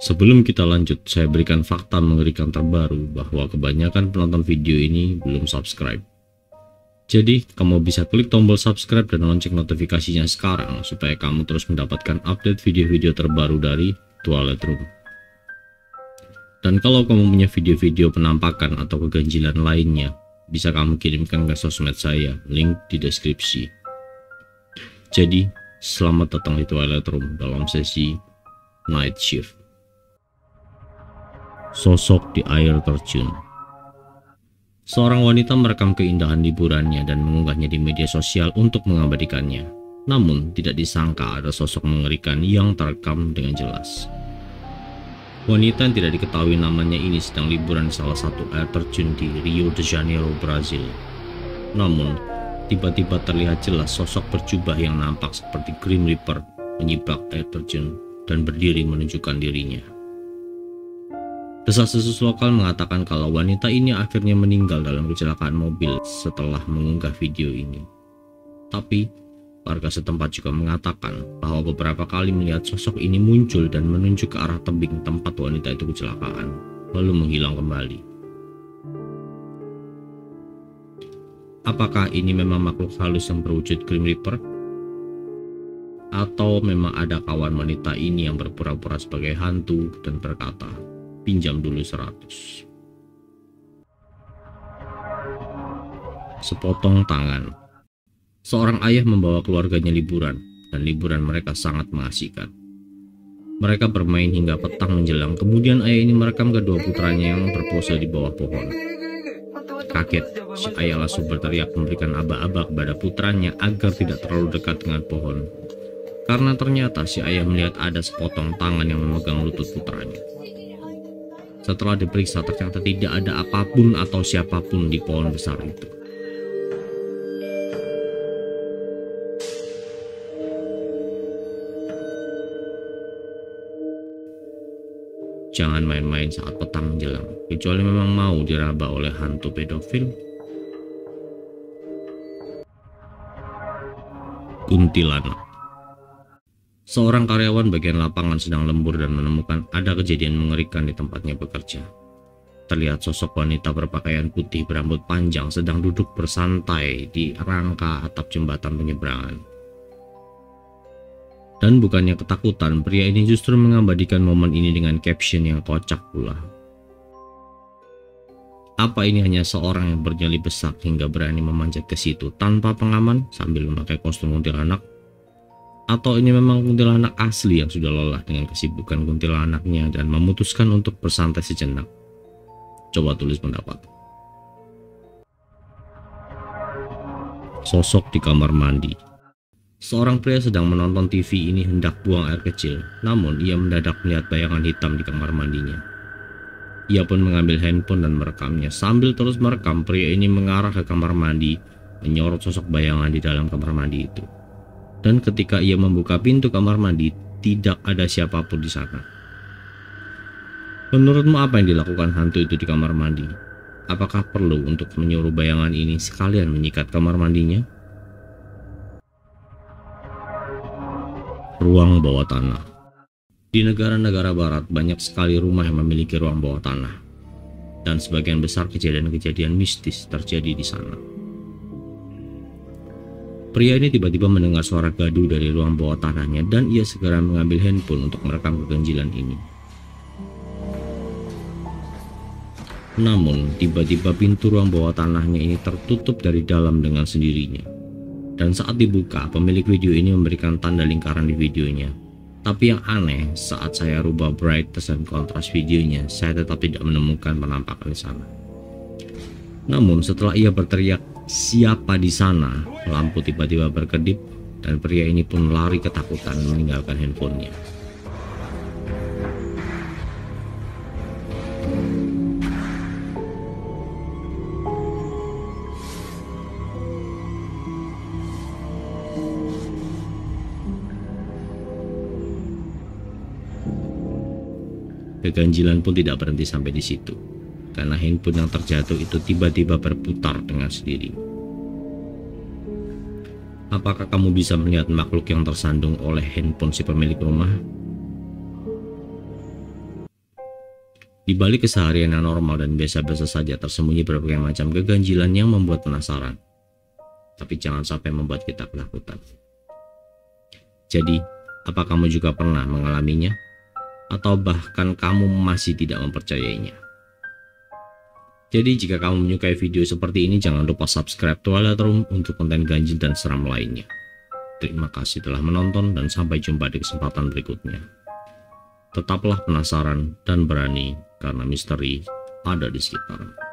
Sebelum kita lanjut, saya berikan fakta mengerikan terbaru bahwa kebanyakan penonton video ini belum subscribe. Jadi, kamu bisa klik tombol subscribe dan lonceng notifikasinya sekarang supaya kamu terus mendapatkan update video-video terbaru dari Twilight Room. Dan kalau kamu punya video-video penampakan atau keganjilan lainnya, bisa kamu kirimkan ke sosmed saya, link di deskripsi. Jadi, selamat datang di Twilight Room dalam sesi Night Shift. Sosok di air terjun. Seorang wanita merekam keindahan liburannya dan mengunggahnya di media sosial untuk mengabadikannya. Namun, tidak disangka ada sosok mengerikan yang terekam dengan jelas. Wanita yang tidak diketahui namanya ini sedang liburan di salah satu air terjun di Rio de Janeiro, Brazil. Namun, tiba-tiba terlihat jelas sosok berjubah yang nampak seperti Grim Reaper menyibak air terjun dan berdiri menunjukkan dirinya. Desas-desus lokal mengatakan kalau wanita ini akhirnya meninggal dalam kecelakaan mobil setelah mengunggah video ini. Tapi, warga setempat juga mengatakan bahwa beberapa kali melihat sosok ini muncul dan menunjuk ke arah tebing tempat wanita itu kecelakaan, lalu menghilang kembali. Apakah ini memang makhluk halus yang berwujud Grim Reaper? Atau memang ada kawan wanita ini yang berpura-pura sebagai hantu dan berkata, "Pinjam dulu 100. Sepotong tangan. Seorang ayah membawa keluarganya liburan, dan liburan mereka sangat mengasihkan. Mereka bermain hingga petang menjelang, kemudian ayah ini merekam kedua putranya yang berpose di bawah pohon. Kaget, si ayah langsung berteriak memberikan aba-aba kepada putranya agar tidak terlalu dekat dengan pohon. Karena ternyata si ayah melihat ada sepotong tangan yang memegang lutut putranya. Setelah diperiksa, ternyata tidak ada apapun atau siapapun di pohon besar itu. Jangan main-main saat petang menjelang, kecuali memang mau diraba oleh hantu pedofil. Kuntilanak. Seorang karyawan bagian lapangan sedang lembur dan menemukan ada kejadian mengerikan di tempatnya bekerja. Terlihat sosok wanita berpakaian putih berambut panjang sedang duduk bersantai di rangka atap jembatan penyeberangan. Dan bukannya ketakutan, pria ini justru mengabadikan momen ini dengan caption yang kocak pula. Apa ini hanya seorang yang bernyali besar hingga berani memanjat ke situ tanpa pengaman sambil memakai kostum kuntilanak? Atau ini memang kuntilanak asli yang sudah lelah dengan kesibukan kuntilanaknya dan memutuskan untuk bersantai sejenak? Coba tulis pendapat. Sosok di kamar mandi. Seorang pria sedang menonton TV ini hendak buang air kecil, namun ia mendadak melihat bayangan hitam di kamar mandinya. Ia pun mengambil handphone dan merekamnya. Sambil terus merekam, pria ini mengarah ke kamar mandi, menyorot sosok bayangan di dalam kamar mandi itu. Dan ketika ia membuka pintu kamar mandi, tidak ada siapapun di sana. Menurutmu apa yang dilakukan hantu itu di kamar mandi? Apakah perlu untuk menyuruh bayangan ini sekalian menyikat kamar mandinya? Ruang bawah tanah. Di negara-negara barat banyak sekali rumah yang memiliki ruang bawah tanah. Dan sebagian besar kejadian-kejadian mistis terjadi di sana. Pria ini tiba-tiba mendengar suara gaduh dari ruang bawah tanahnya dan ia segera mengambil handphone untuk merekam keganjilan ini. Namun, tiba-tiba pintu ruang bawah tanahnya ini tertutup dari dalam dengan sendirinya. Dan saat dibuka, pemilik video ini memberikan tanda lingkaran di videonya. Tapi yang aneh, saat saya rubah brightness dan kontras videonya, saya tetap tidak menemukan penampakan di sana. Namun, setelah ia berteriak, "Siapa di sana?" lampu tiba-tiba berkedip dan pria ini pun lari ketakutan meninggalkan handphonenya. Keganjilan pun tidak berhenti sampai di situ, karena handphone yang terjatuh itu tiba-tiba berputar dengan sendiri. Apakah kamu bisa melihat makhluk yang tersandung oleh handphone si pemilik rumah? Di balik keseharian yang normal dan biasa-biasa saja tersembunyi berbagai macam keganjilan yang membuat penasaran. Tapi jangan sampai membuat kita ketakutan. Jadi, apa kamu juga pernah mengalaminya? Atau bahkan kamu masih tidak mempercayainya? Jadi jika kamu menyukai video seperti ini, jangan lupa subscribe Twilight Room untuk konten ganjil dan seram lainnya. Terima kasih telah menonton dan sampai jumpa di kesempatan berikutnya. Tetaplah penasaran dan berani karena misteri ada di sekitar.